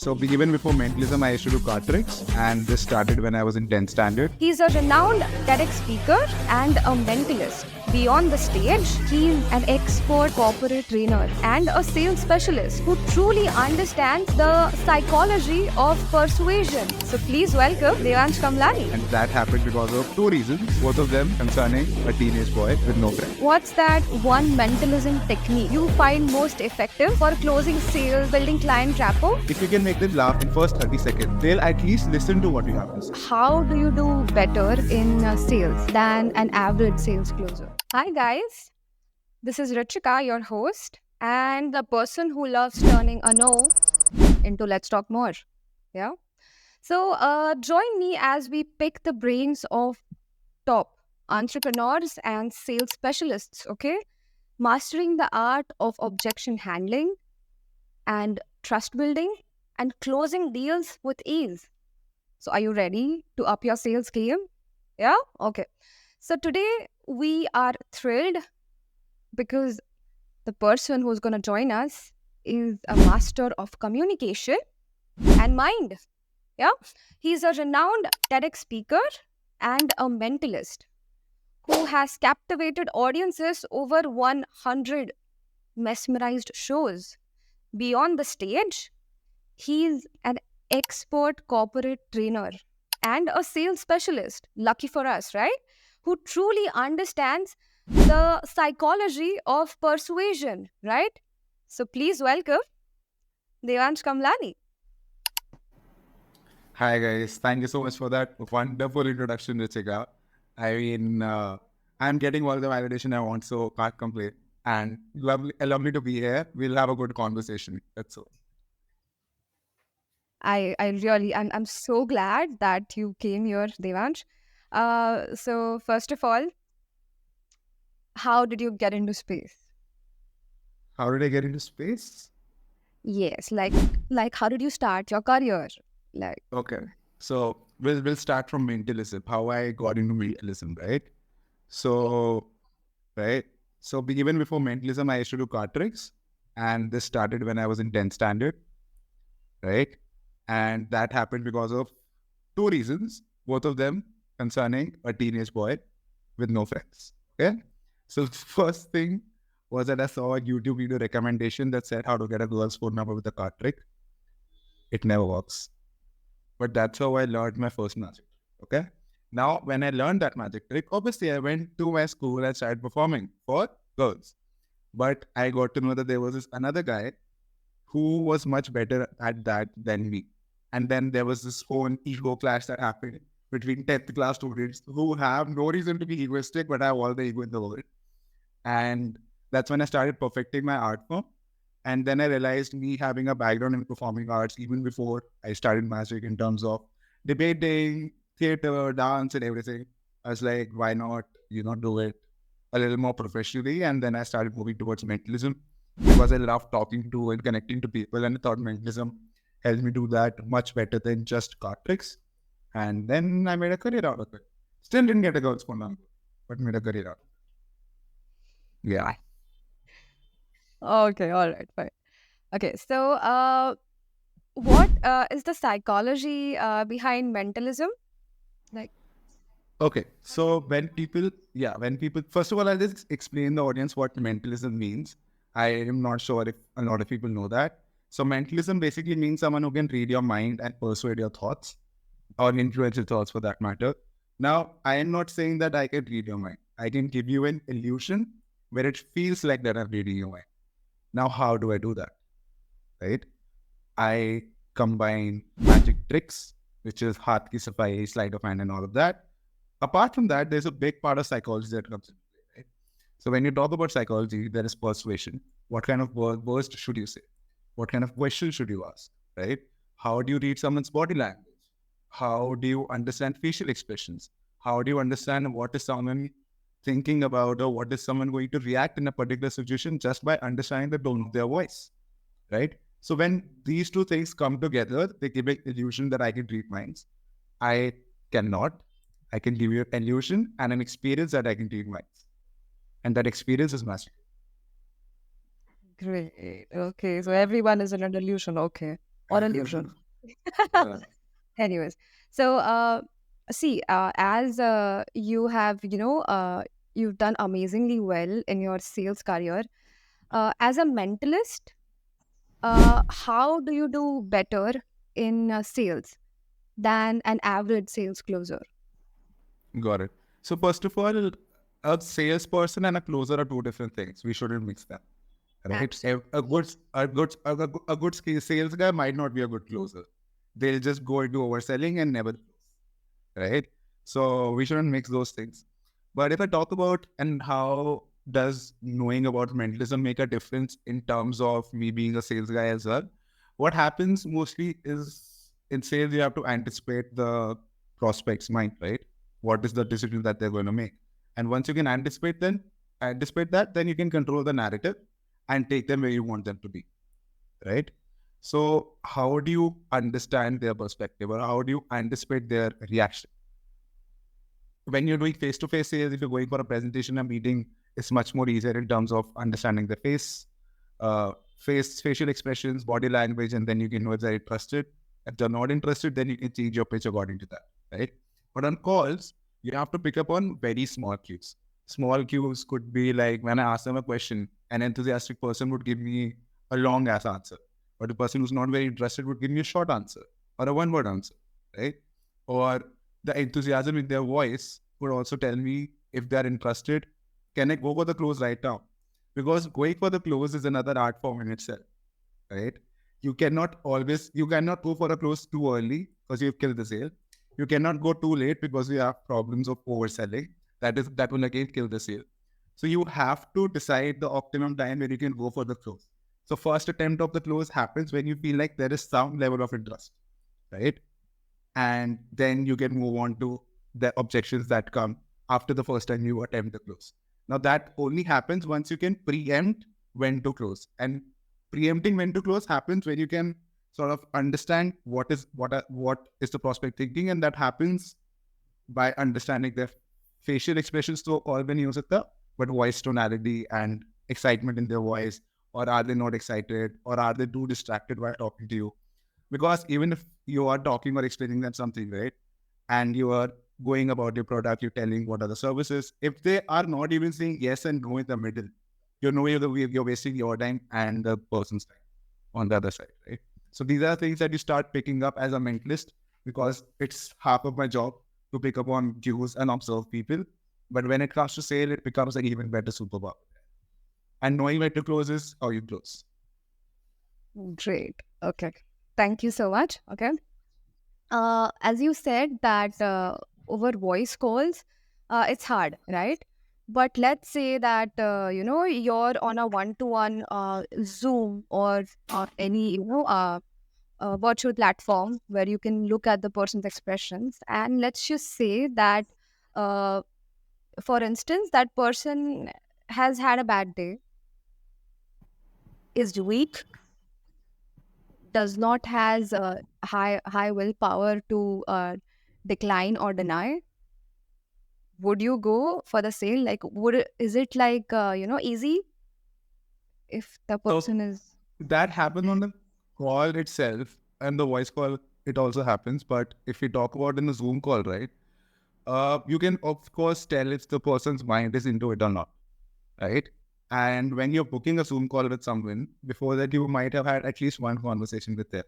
So even before Mentalism, I used to do card tricks, and this started when I was in 10th standard. He's a renowned TEDx speaker and a mentalist. Beyond the stage, he's an expert corporate trainer and a sales specialist who truly understands the psychology of persuasion. So please welcome Devansh Kamlani. And that happened because of two reasons, both of them concerning a teenage boy with no friends. What's that one mentalism technique you find most effective for closing sales, building client rapport? If you can make them laugh in first 30 seconds, they'll at least listen to what you have to say. How do you do better in sales than an average sales closer? Hi guys, this is Richika, your host, and the person who loves turning a no into let's talk more. Yeah. So join me as we pick the brains of top entrepreneurs and sales specialists, okay? Mastering the art of objection handling and trust building and closing deals with ease. So are you ready to up your sales game? Yeah? Okay. So today we are thrilled because the person who's going to join us is a master of communication and mind. Yeah? He's a renowned TEDx speaker and a mentalist who has captivated audiences over 100 mesmerized shows. Beyond the stage, he's an expert corporate trainer and a sales specialist. Lucky for us, right? Who truly understands the psychology of persuasion, right? So please welcome Devansh Kamlani. Hi guys, thank you so much for that wonderful introduction, Richika. I mean, I'm getting all the validation I want, so can't complain. And lovely to be here. We'll have a good conversation. That's all. I'm so glad that you came here, Devansh. So first of all, how did you get into space? How did I get into space? Yes, like how did you start your career? Like Okay, so we'll start from mentalism. How I got into mentalism, right? So right, so even before mentalism, I used to do card tricks, and this started when I was in 10th standard, right? And that happened because of two reasons, both of them concerning a teenage boy with no friends. Okay, so the first thing was that I saw a YouTube video recommendation that said how to get a girl's phone number with a card trick. It never works. But that's how I learned my first magic. Okay. Now, when I learned that magic trick, obviously I went to my school and started performing for girls. But I got to know that there was this another guy who was much better at that than me. And then there was this whole ego clash that happened between 10th class students who have no reason to be egoistic, but have all the ego in the world. And that's when I started perfecting my art form. And then I realized me having a background in performing arts even before I started magic in terms of debating, theater, dance, and everything. I was like, why not, do it a little more professionally? And then I started moving towards mentalism because I love talking to and connecting to people. And I thought mentalism helped me do that much better than just card tricks. And then I made a career out of it. Still didn't get a girl's phone number, but made a career out of it. Yeah. okay, all right, fine. Okay, so what is the psychology behind mentalism? Like, Okay, so when people, first of all, I'll just explain the audience what mentalism means. I am not sure if a lot of people know that. So mentalism basically means someone who can read your mind and persuade your thoughts or influence your thoughts for that matter. Now, I am not saying that I can read your mind. I can give you an illusion where it feels like that I'm reading your mind. Now, how do I do that? Right? I combine magic tricks, which is Hath ki safai, sleight of hand, and all of that. Apart from that, there's a big part of psychology that comes into play, right? So when you talk about psychology, there is persuasion. What kind of words should you say? What kind of questions should you ask, right? How do you read someone's body language? How do you understand facial expressions? How do you understand what is someone thinking about or what is someone going to react in a particular situation just by understanding the tone of their voice, right? So when these two things come together, they give an illusion that I can read minds. I cannot. I can give you an illusion and an experience that I can read minds. And that experience is magical. great. Okay, so everyone is in a delusion. Okay. or illusion. Yeah. Anyways, so see, as you have, you've done amazingly well in your sales career. As a mentalist, how do you do better in sales than an average sales closer? Got it. So first of all, a salesperson and a closer are two different things. We shouldn't mix them, right? Absolutely. A good sales guy might not be a good closer. They'll just go into overselling and never close, right? So we shouldn't mix those things. But if I talk about and how does knowing about mentalism make a difference in terms of me being a sales guy as well? What happens mostly is in sales, you have to anticipate the prospect's mind, right? What is the decision that they're going to make? And once you can anticipate that, then you can control the narrative and take them where you want them to be, right? So how do you understand their perspective or how do you anticipate their reaction? When you're doing face-to-face sales, if you're going for a presentation, a meeting, it's much more easier in terms of understanding the facial expressions, body language, and then you can know if they're interested. If they're not interested, then you can change your pitch according to that, right? But on calls, you have to pick up on very small cues. Small cues could be like when I ask them a question, an enthusiastic person would give me a long ass answer, but the person who's not very interested would give me a short answer or a one word answer, right? Or the enthusiasm in their voice would also tell me if they're interested, can I go for the close right now? Because going for the close is another art form in itself, right? You cannot go for a close too early because you've killed the sale. You cannot go too late because you have problems of overselling. That will again kill the sale. So you have to decide the optimum time when you can go for the close. So first attempt of the close happens when you feel like there is some level of interest, right? And then you can move on to the objections that come after the first time you attempt to close. Now that only happens once you can preempt when to close, and preempting when to close happens when you can sort of understand what is the prospect thinking, and that happens by understanding their facial expressions to all when you सकता, but voice tonality and excitement in their voice, or are they not excited, or are they too distracted while talking to you? Because even if you are talking or explaining them something, right, and you are going about your product, you're telling what are the services, if they are not even saying yes and no in the middle, you know you're wasting your time and the person's time on the other side, right? So these are things that you start picking up as a mentalist, because it's half of my job to pick up on cues and observe people. But when it comes to sale, it becomes an even better superpower. And knowing where to close is how you close. Great. Okay. Thank you so much. Okay. As you said that over voice calls, it's hard, right? But let's say that you're on a one-to-one Zoom or any virtual platform where you can look at the person's expressions, and let's just say that, uh, for instance, that person has had a bad day, is weak, does not has high willpower to decline or deny. Would you go for the sale? Like, is it like easy if the So person is that happens on the call itself, and the voice call, it also happens. But if we talk about in the Zoom call, right, you can of course tell if the person's mind is into it or not, right? And when you're booking a Zoom call with someone, before that you might have had at least one conversation with them.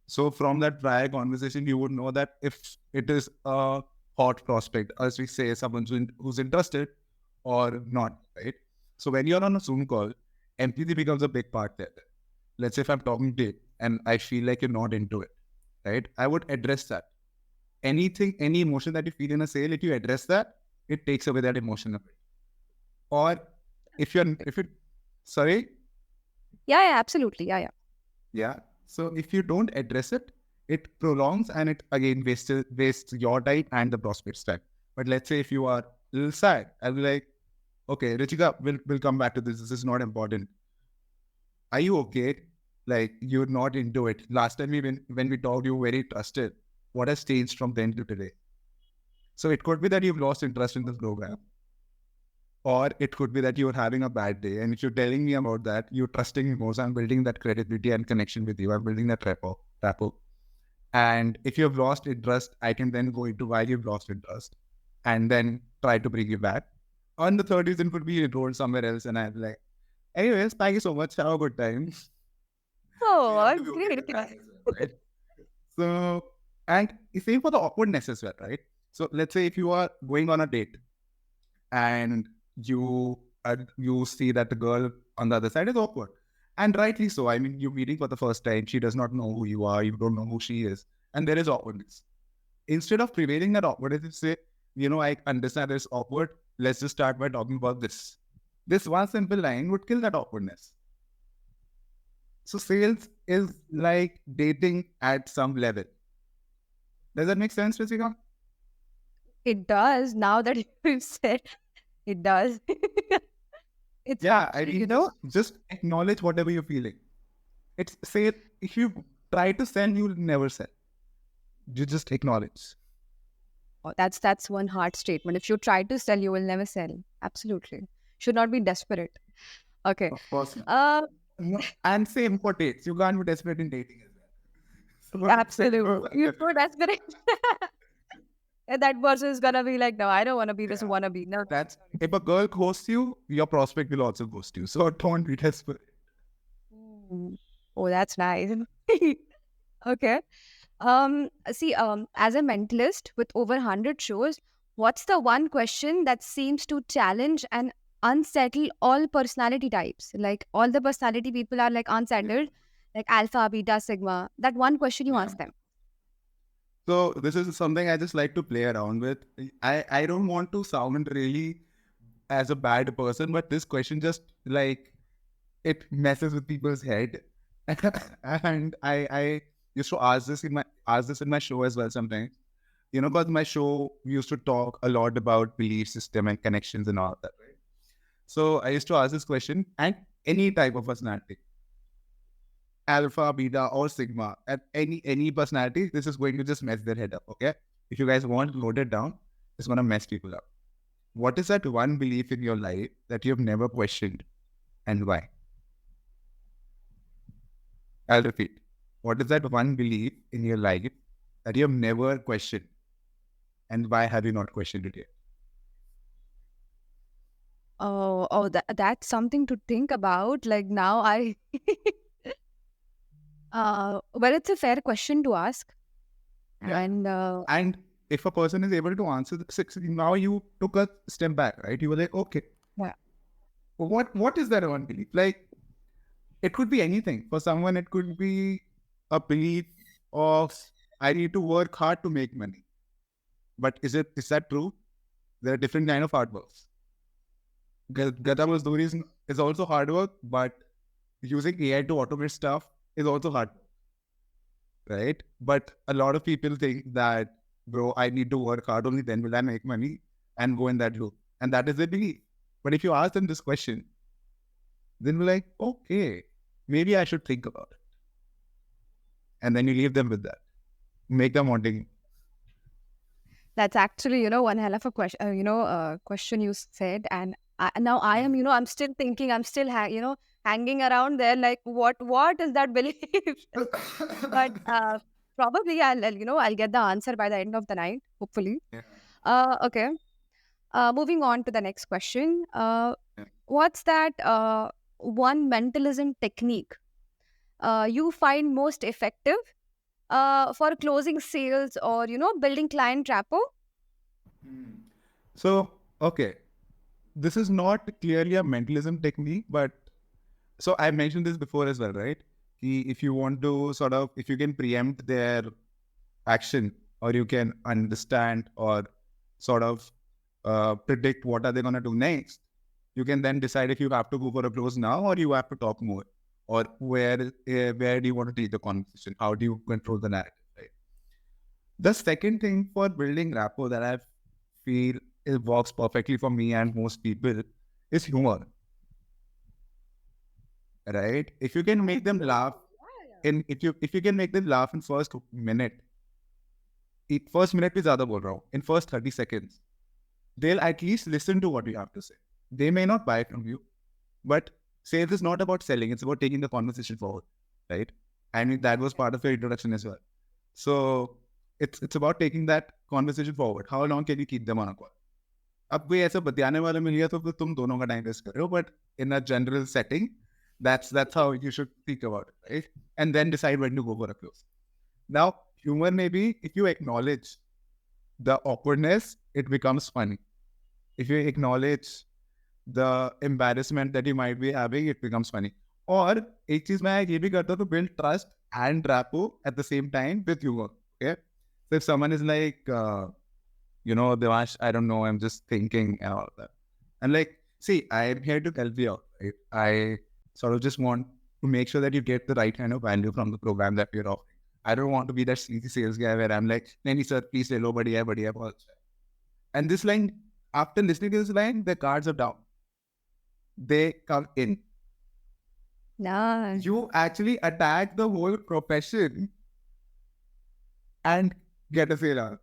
So from that prior conversation, you would know that if it is a hot prospect, as we say, someone who's interested or not, right? So when you're on a Zoom call, empathy becomes a big part there. Let's say if I'm talking to you and I feel like you're not into it, right? I would address that. Any emotion that you feel in a sale, if you address that, it takes away that emotion of it. Or if you sorry, yeah, yeah, absolutely, yeah, yeah. yeah. So if you don't address it, it prolongs and it again wastes your time and the prospect's time. But let's say if you are a little sad, I'll be like, okay, Richika, we'll come back to this. This is not important. Are you okay? Like you're not into it. Last time when we talked, you were very trusted. What has changed from then to today? So it could be that you've lost interest in the program. Or it could be that you're having a bad day. And if you're telling me about that, you're trusting me more. So I'm building that credibility and connection with you. I'm building that rapport. And if you have lost interest, I can then go into why you've lost interest and then try to bring you back. On the third reason could be you enrolled somewhere else. And I'm like, anyways, thank you so much. Have a good time. Oh, You have to that's be okay great. with that as well, right? So, and same for the awkwardness as well, right? So let's say if you are going on a date and you see that the girl on the other side is awkward, and rightly so. I mean, you're meeting for the first time. She does not know who you are. You don't know who she is, and there is awkwardness. Instead of prevailing that awkwardness, you say, I understand it's awkward. Let's just start by talking about this. This one simple line would kill that awkwardness. So sales is like dating at some level. Does that make sense, Jessica? It does. Now that you've said it does. It's Yeah, I actually, mean, just acknowledge whatever you're feeling. It's say if you try to sell, you'll never sell. You just acknowledge. that's one hard statement. If you try to sell, you will never sell. Absolutely. Should not be desperate. Okay. Of course. Uh, And same for dates. You can't be desperate in dating as well. absolutely. You're so desperate. And that person is gonna be like, no, I don't want to be this wannabe. No, That's if a girl ghosts you, your prospect will also ghost you. So don't be desperate. Mm. Oh, that's nice. Okay. As a mentalist with over 100 shows, what's the one question that seems to challenge and unsettle all personality types? Like all the personality people are like unsettled, like alpha, beta, sigma. That one question you ask them. So this is something I just like to play around with. I don't want to sound really as a bad person, but this question just like it messes with people's head. And I used to ask this in my show as well sometimes. Because my show we used to talk a lot about belief system and connections and all that, right? So I used to ask this question, and any type of personality, alpha, beta, or sigma, at any personality, this is going to just mess their head up. Okay, if you guys want to note it down, it's gonna mess people up. What is that one belief in your life that you have never questioned, and why? I'll repeat. What is that one belief in your life that you have never questioned, and why have you not questioned it yet? That's something to think about. Like now, well, it's a fair question to ask, Yeah. and And if a person is able to answer now you took a step back, right? You were like, okay, yeah. what is that one belief? Like it could be anything. For someone, it could be a belief of I need to work hard to make money. But is that true? There are different kind of hard works. Gata Mazdoori is also hard work, but using AI to automate stuff is also hard work, right? But a lot of people think that, bro, I need to work hard, only then will I make money and go in that loop. And that is their belief. But if you ask them this question, then we're like, okay, maybe I should think about it. And then you leave them with that. Make them wanting. That's actually, one hell of a question. Question you said, and now I am, I'm still thinking, I'm still, hanging around there. Like, what is that belief? But probably I'll get the answer by the end of the night, hopefully. Yeah. Okay. Moving on to the next question. Yeah. What's that one mentalism technique you find most effective for closing sales or building client rapport? So, okay, this is not clearly a mentalism technique, but so I mentioned this before as well, right? If you want to if you can preempt their action, or you can understand or sort of predict what are they going to do next, you can then decide if you have to go for a close now or you have to talk more, or where do you want to take the conversation? How do you control the narrative, right? The second thing for building rapport that I feel it works perfectly for me and most people is humor, right? If you can make them laugh, and if you can make them laugh in minute, first minute is ज़्यादा बोल रहा हूँ, in first 30 seconds, they'll at least listen to what you have to say. They may not buy from you, but sales is not about selling. It's about taking the conversation forward, right? And that was part of your introduction as well. So it's about taking that conversation forward. How long can you keep them on a call? अब कोई ऐसा बतियाने वाला मिल गया तो फिर तुम दोनों का टाइम वेस्ट कर रहे हो, but in a general setting, that's how you should think about it, right? And then decide when to go for a close. Now, humor may be if you acknowledge the awkwardness, it becomes funny. If you acknowledge the embarrassment that you might be having, it becomes funny. और एक चीज मैं ये भी करता हूँ to build trust and rapport at the same time with humor. Okay, so if someone is like, Devansh, I don't know, I'm just thinking and all that. And like, see, I'm here to help you out, right? I sort of just want to make sure that you get the right kind of value from the program that we're offering. I don't want to be that sleazy sales guy where I'm like, Nani sir, please say low, buddy. And this line, after listening to this line, the cards are down. They come in. Nice. You actually attack the whole profession and get a sale out.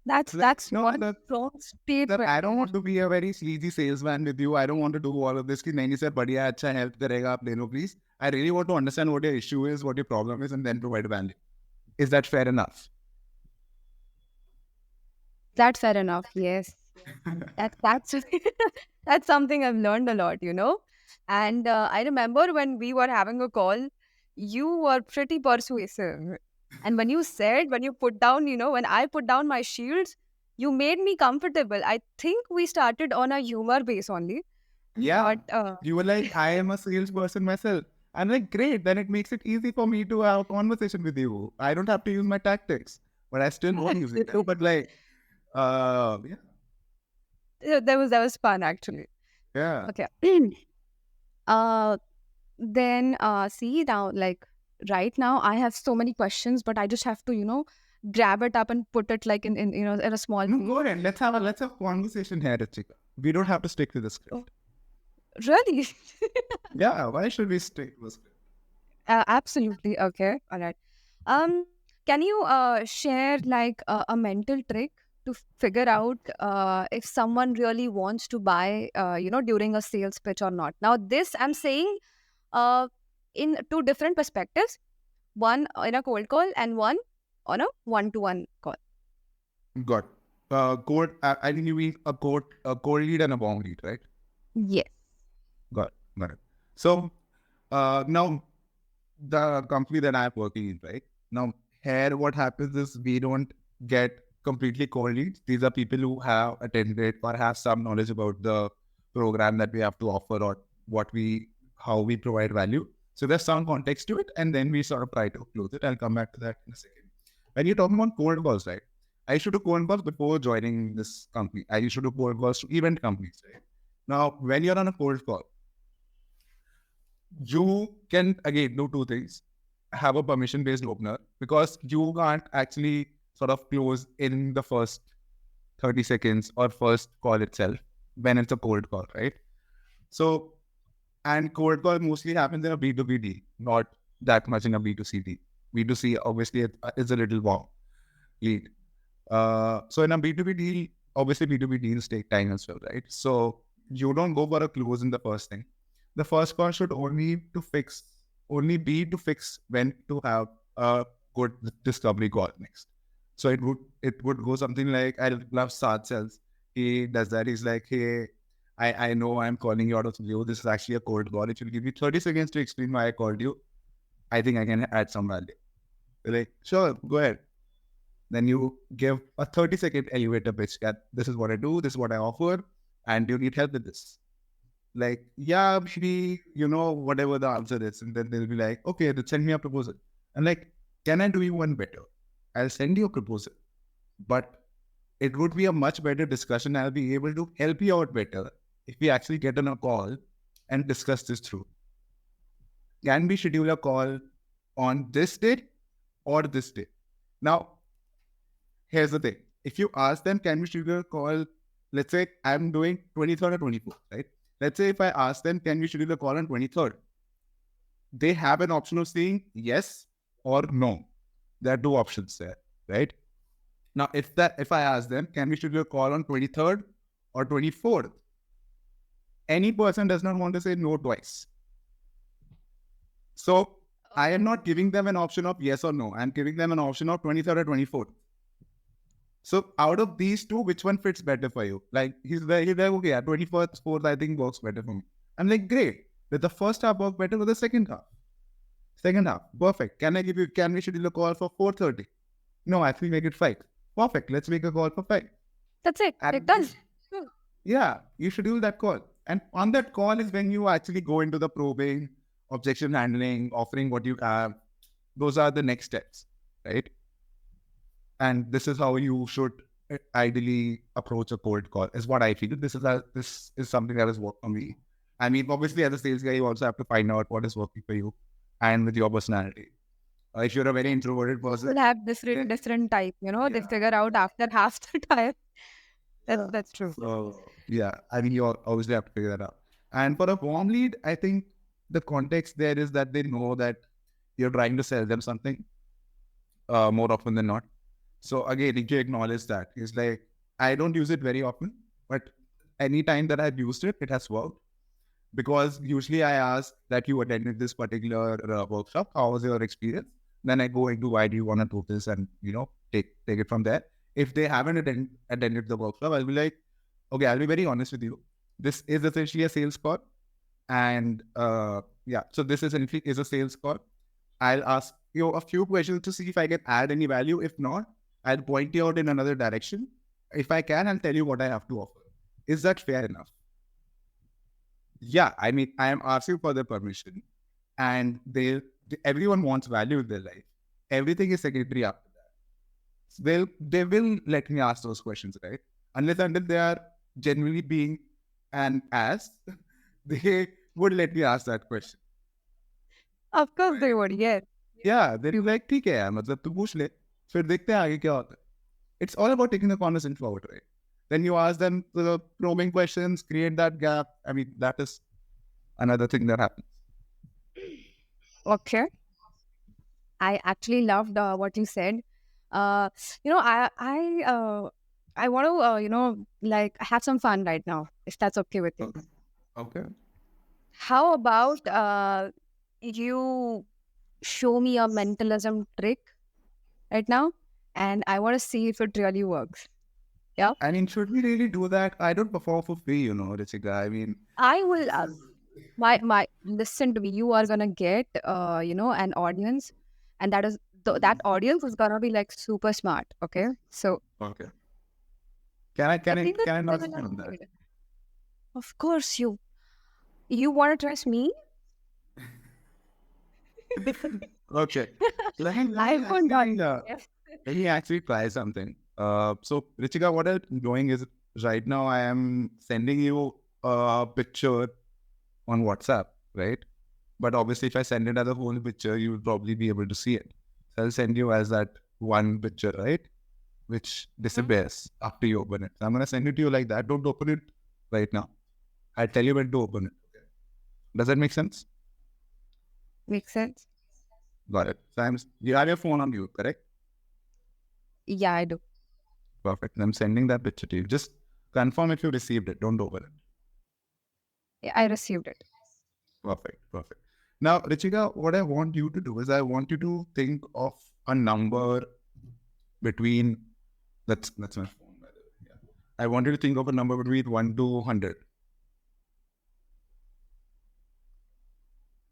That's No, one that, strong statement. I don't want to be a very sleazy salesman with you. I don't want to do all of this. Ki nahi sir, बढ़िया अच्छा help करेगा आप ले लो please. I really want to understand what your issue is, what your problem is, and then provide value. Is that fair enough? That's fair enough. Yes. That's that's something I've learned a lot, you know. And I remember when we were having a call, you were pretty persuasive. And when you put down, when I put down my shields, you made me comfortable. I think we started on a humor base only. Yeah. But You were like, I am a salesperson myself. I'm like, great. Then it makes it easy for me to have a conversation with you. I don't have to use my tactics, but I still won't use it. But like, yeah. that was fun actually. Yeah. Okay. Then see now, like right now, I have so many questions, but I just have to, grab it up and put it like in a small No, piece. go ahead. Let's have conversation here, Rachika. We don't have to stick to the script. Oh, really? Yeah, why should we stick to the script? Absolutely. Okay. All right. Can you share like a mental trick to figure out if someone really wants to buy, during a sales pitch or not? Now, this I'm saying in two different perspectives. One in a cold call and one on a one-to-one call. Got code. I think you mean a code lead and a bomb lead, right? Yes. Got it. So now the company that I'm working in, right? Now here what happens is we don't get completely cold leads. These are people who have attended or have some knowledge about the program that we have to offer or how we provide value. So there's some context to it, and then we sort of try to close it. I'll come back to that in a second. When you're talking about cold calls, right? I used to do cold calls before joining this company. I used to do cold calls to event companies, right? Now, when you're on a cold call, you can again do two things. Have a permission-based opener because you can't actually sort of close in the first 30 seconds or first call itself when it's a cold call, right? So, and cold call mostly happens in a B2B deal, not that much in a B2C deal. B2C obviously is a little warm lead. So in a B2B deal, obviously B2B deals take time as well, right? So you don't go for a close in the first thing. The first call should only be to fix when to have a good discovery call next. So it would go something like, I love Saad Cells. He does that. He's like, hey, I know I'm calling you out of the blue. This is actually a cold call. It will give you 30 seconds to explain why I called you. I think I can add some value. They're like, sure, go ahead. Then you give a 30-second elevator pitch that this is what I do, this is what I offer, and you need help with this. Like, yeah, maybe, whatever the answer is. And then they'll be like, okay, then send me a proposal. And like, can I do you one better? I'll send you a proposal. But it would be a much better discussion. I'll be able to help you out better if we actually get on a call and discuss this through. Can we schedule a call on this date or this date? Now, here's the thing. If you ask them, can we schedule a call? Let's say I'm doing 23rd or 24th, right? Let's say if I ask them, can we schedule a call on 23rd? They have an option of saying yes or no. There are two options there, right? Now, if I ask them, can we schedule a call on 23rd or 24th? Any person does not want to say no twice. So I am not giving them an option of yes or no. I'm giving them an option of 23rd or 24th. So out of these two, which one fits better for you? Like he's like okay, yeah, 21st, 4th, I think works better for me. I'm like, great. Did the first half work better with the second half? Second half, perfect. Can we schedule a call for 4:30? No, I think make it 5. Perfect. Let's make a call for 5. That's it. And Like done. yeah, you schedule that call. And on that call is when you actually go into the probing, objection handling, offering what you have. Those are the next steps, right? And this is how you should ideally approach a cold call, is what I feel. This is something that has worked for me. I mean, obviously, as a sales guy, you also have to find out what is working for you and with your personality. If you're a very introverted person, People have different type, you know, they yeah. figure out after half the time. That's true. So yeah, I mean, you obviously have to figure that out. And for a warm lead, I think the context there is that they know that you're trying to sell them something more often than not. So again, need to acknowledge that. It's like, I don't use it very often, but any time that I've used it, it has worked. Because usually I ask that you attended this particular workshop, how was your experience? Then I go into why do you want to do this, and take it from there. If they haven't attended the workshop, I'll be like, okay, I'll be very honest with you. This is essentially a sales call, and yeah, so this essentially is a sales call. I'll ask you a few questions to see if I can add any value. If not, I'll point you out in another direction. If I can, I'll tell you what I have to offer. Is that fair enough? Yeah, I mean, I am asking for the permission, and everyone wants value in their life. Everything is secondary after that. So they will let me ask those questions, right? Unless until they are genuinely being an ass, they would let me ask that question. Of course they would, yes. Yeah, they're like, ठीक है यार, मतलब तू पूछ ले, फिर देखते हैं आगे क्या होता है. It's all about taking the conversation forward, right? Then you ask them the probing questions, create that gap. I mean, that is another thing that happens. Okay. I actually loved what you said. Uh, you know, I want to, like have some fun right now, if that's okay with you. Okay. Okay. How about you show me a mentalism trick right now, and I want to see if it really works. Yeah, I mean, should we really do that? I don't perform for free, Richika. I mean, I will. My listen to me. You are gonna get an audience, and that audience is gonna be like super smart. Okay, so okay. Can I I can I think that can I they not will spend enjoy that? it. Of course, you want to trust me? Okay. Let me I won't not. actually Yes. let me actually try something. So Richika, what I'm doing is right now I am sending you a picture on WhatsApp, right? But obviously, if I send it as a whole picture, you will probably be able to see it. So I'll send you as that one picture, right? Which disappears after you open it. So I'm gonna send it to you like that. Don't open it right now. I'll tell you when to open it. Does that make sense? Makes sense. Got it. So you have your phone on you, correct? Yeah, I do. Perfect. I'm sending that picture to you. Just confirm if you received it. Don't open it. Yeah, I received it. Perfect. Perfect. Now, Richika, what I want you to do is I want you to think of a number between that's my phone, by the way. Yeah. I want you to think of a number between 1 to 100.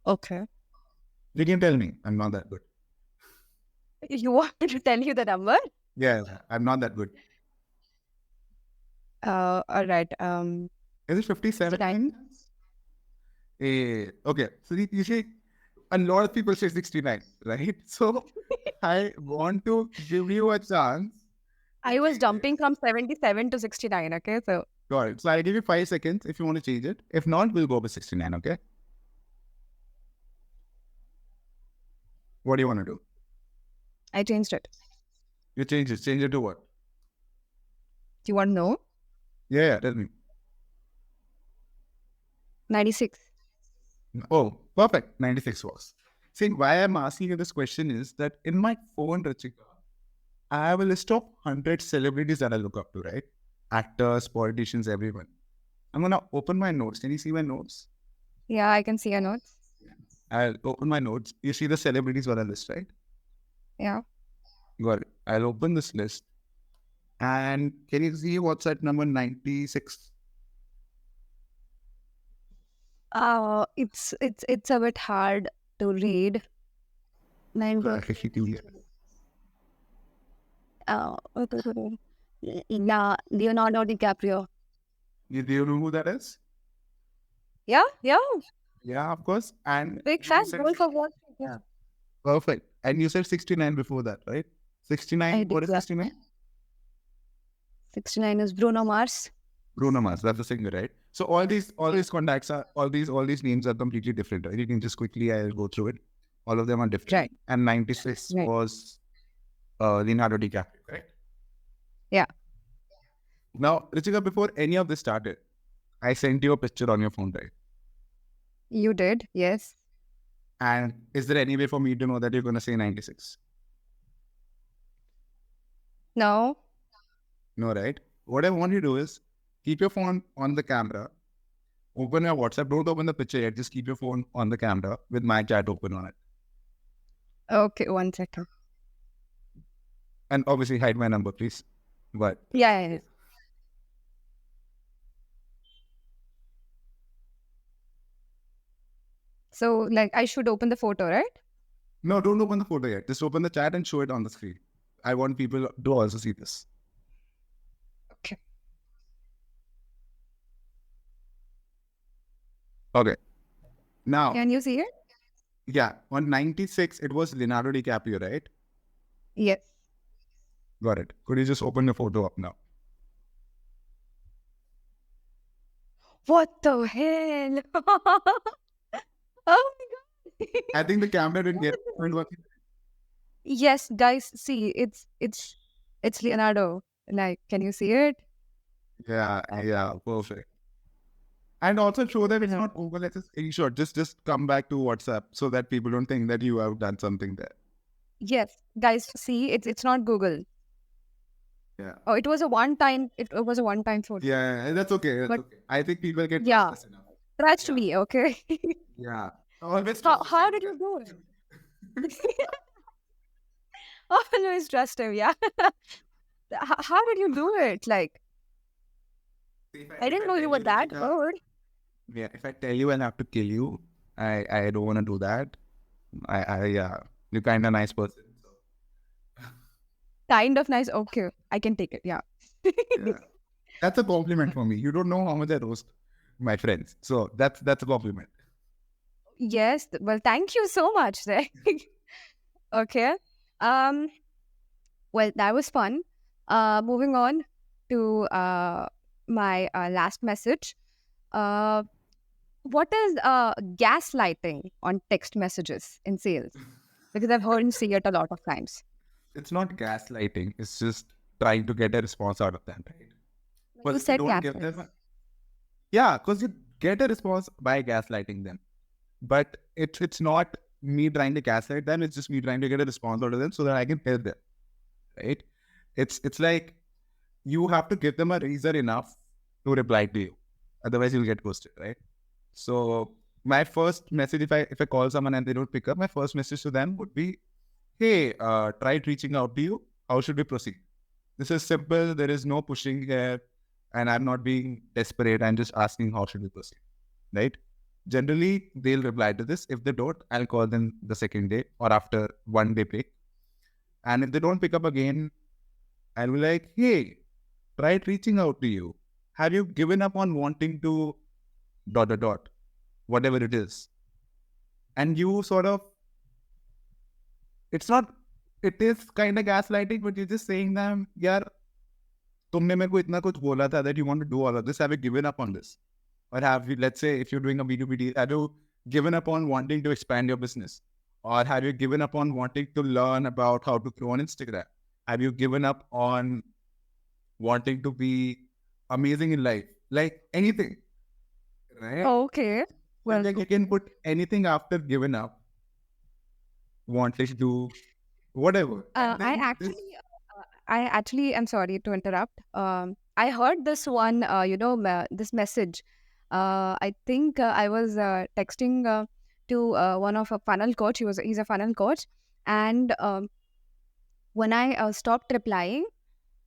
Okay. You can tell me. I'm not that good. You want me to tell you the number? Yeah, I'm not that good. All right. Is it 57? 69. Okay. So you see, a lot of people say 69, right? So I want to give you a chance. I was jumping from 77 to 69. Okay, so Got it. So I'll give you 5 seconds if you want to change it. If not, we'll go with 69, okay? What do you want to do? I changed it. You change it. Change it to what? Do you want to know? Yeah, tell me. 96. Oh, perfect. 96 was. See, why I'm asking you this question is that in my phone, Rachika, I have a list of 100 celebrities that I look up to, right? Actors, politicians, everyone. I'm gonna open my notes. Can you see my notes? Yeah, I can see your notes. I'll open my notes. You see the celebrities on the list, right? Yeah. Got it. I'll open this list. And can you see what's at number 96? It's a bit hard to read. Nine. Yeah, Leonardo DiCaprio. Do you know who that is? Yeah, yeah. Yeah, of course. And Big you fan. said Wolf of Wall Street. Yeah. perfect. And you said 69 before that, right? 69. I did. What is Yeah. 69? 69 is Bruno Mars. Bruno Mars. That's the singer, right? So all these contacts are all these names are completely different, right? You can just quickly I'll go through it. All of them are different. Right. And 96 Right. was Leonardo DiCaprio, correct? Yeah. Now, Richika, before any of this started, I sent you a picture on your phone, right? You did. Yes. And is there any way for me to know that you're going to say 96? No. No, right? What I want you to do is keep your phone on the camera, open your WhatsApp, don't open the picture yet, just keep your phone on the camera with my chat open on it. Okay, 1 second. And obviously hide my number, please. But Yeah. So, like, I should open the photo, right? no, don't open the photo yet. Just open the chat and show it on the screen. I want people to also see this. Okay. Okay. Now, Can you see it? yeah, on 96, it was Leonardo DiCaprio, right? Yes. Got it. Could you just open the photo up now? What the hell? Oh my god. I think the camera didn't get it. Yes, guys, see, it's Leonardo. Like, can you see it? Yeah, perfect. And also show that it's not Google, it's a screenshot. Just come back to WhatsApp so that people don't think that you have done something there. Yes, guys, see, it's not Google. Yeah. Oh, it was a one-time photo. Yeah, that's okay. That's But- okay. I think people get Yeah. trust us enough. Trust me, okay? Yeah. Always How, trust how us. did you do it? Always trust him, yeah. How did you do it? Like, I didn't know you were that good. Yeah, if I tell you I'll have to kill you, I don't want to do that. You're kind of nice person. So. Kind of nice. Okay, I can take it. Yeah. Yeah. That's a compliment for me. You don't know how much I roast my friends. So that's a compliment. Yes. Well, thank you so much. Okay. Well, that was fun. Moving on to my last message. What is gaslighting on text messages in sales? Because I've heard you see it a lot of times. It's not gaslighting. It's just trying to get a response out of them, right? You But said don't give gaslight. them. Yeah, because you get a response by gaslighting them. But it's not me trying to gaslight them. It's just me trying to get a response out of them so that I can help them, right? It's like you have to give them a reason enough to reply to you. Otherwise, you'll get ghosted, right? So my first message, if I call someone and they don't pick up, my first message to them would be, hey, tried reaching out to you. How should we proceed? This is simple. There is no pushing here. And I'm not being desperate. I'm just asking how should we proceed, right? Generally, they'll reply to this. If they don't, I'll call them the second day or after 1 day break. And if they don't pick up again, I'll be like, hey, tried reaching out to you. Have you given up on wanting to ... whatever it is? And you sort of, it is kind of gaslighting, but you're just saying them, yaar, तुमने मेरे को इतना कुछ बोला था that you want to do all of this. Have you given up on this? Or have you, let's say, if you're doing a B2B deal, have you given up on wanting to expand your business? Or have you given up on wanting to learn about how to grow on Instagram? Have you given up on wanting to be amazing in life? Like anything, right? Okay. Well, like you can put anything after giving up, wanting to do whatever. And I then actually am sorry to interrupt. I heard this one, this message. I think I was texting to one of a funnel coach. He's a funnel coach, and when I stopped replying,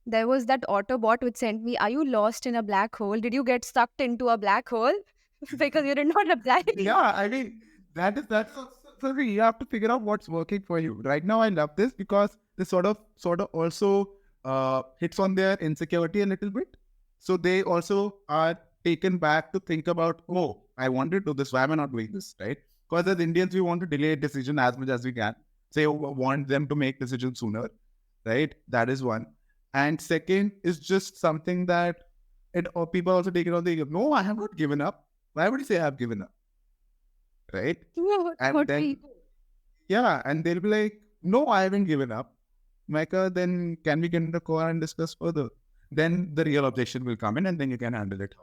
there was that Autobot which sent me, "Are you lost in a black hole? Did you get sucked into a black hole because you did not reply?" Yeah, I mean, so you have to figure out what's working for you. Right now, I love this because this sort of also hits on their insecurity a little bit. So they also are taken back to think about, oh, I want to do this. Why am I not doing this? Right? Because as Indians, we want to delay decision as much as we can. Say, want them to make decisions sooner. Right? That is one. And second is just something that or people also take it on the, no, I have not given up. Why would you say I have given up? Right? And What then, people? yeah, and they'll be like, no, I haven't given up. Micah, then can we get into the core and discuss further? Then the real objection will come in and then you can handle it.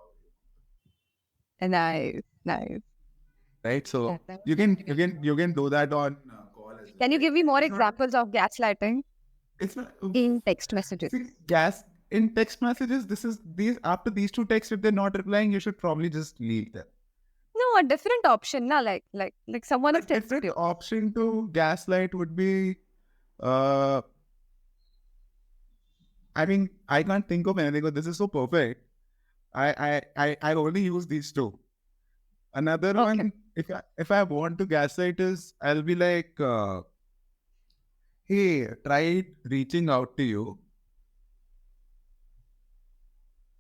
Nice, nice. Right? Yeah, So that was you nice. can do that on call as well. Can you Right? give me more It's not examples of gaslighting it's not in text messages? see, gas in text messages, this is these after these two texts, if they're not replying, you should probably just leave them. No, a different option, na, like someone A has texted different you. option to gaslight would be uh I mean, I can't think of anything, but this is so perfect. I only use these two. Another Okay. one, if I want to gaslight is, I'll be like, hey, tried reaching out to you.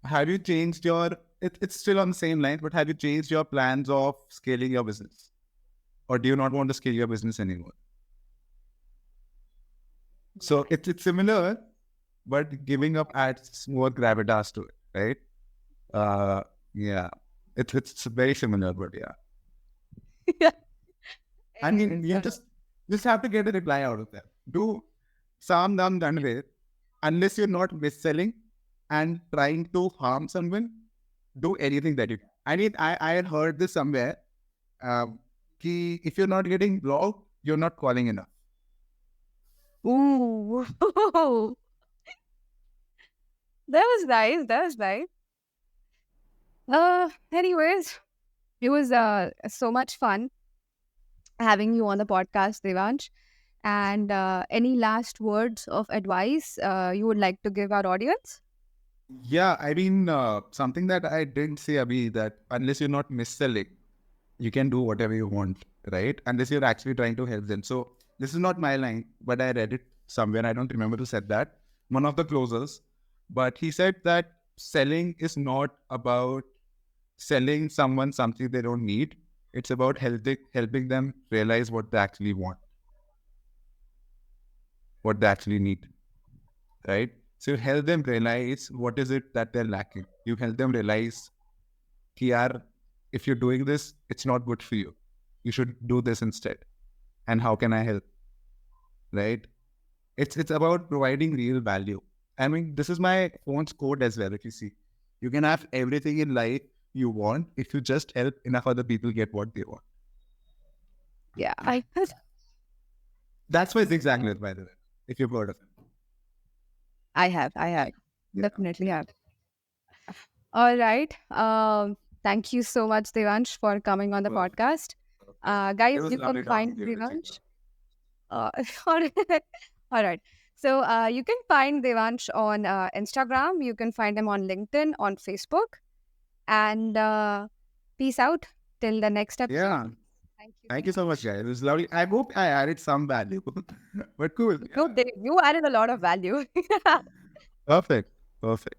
Have you changed your? It's still on the same line, but have you changed your plans of scaling your business, or do you not want to scale your business anymore? So Nice. it's similar, but giving up adds more gravitas to it, right? Uh, yeah, it's very similar, but yeah. Yeah. I mean, Anyways, you just have to get a reply out of them. Do some done with, unless you're not mis-selling and trying to harm someone, do anything that you can. I mean, I had heard this somewhere. Ki if you're not getting blocked, you're not calling enough. ooh, that was nice. That was nice. Anyways, it was so much fun having you on the podcast, Devansh. And any last words of advice you would like to give our audience? Yeah, I mean, something that I didn't say, Abhi, that unless you're not mis-selling, you can do whatever you want, right? Unless you're actually trying to help them. So this is not my line, but I read it somewhere. I don't remember who said that. One of the closers, but he said that selling is not about selling someone something they don't need. It's about helping them realize what they actually want, what they actually need, right? So you help them realize what is it that they're lacking. You help them realize, ki yaar, if you're doing this, it's not good for you. You should do this instead. And how can I help? Right? It's about providing real value. I mean, this is my phone's code as well. If you see, you can have everything in life you want if you just help enough other people get what they want. Yeah, That's why it's exactly by the way. If you've heard of it, I have, yeah. definitely have. All right. Thank you so much, Devansh, for coming on the Perfect. podcast. Perfect. It Guys, was you can lovely talking find to you, Richika. Devansh. Uh, all right. All right. So you can find Devansh on Instagram. You can find him on LinkedIn, on Facebook. And peace out till the next episode. Yeah. Thank you so Thank you so much, much. guys. It was lovely. I hope I added some value. But cool. No, Yeah. you added a lot of value. Perfect. Perfect.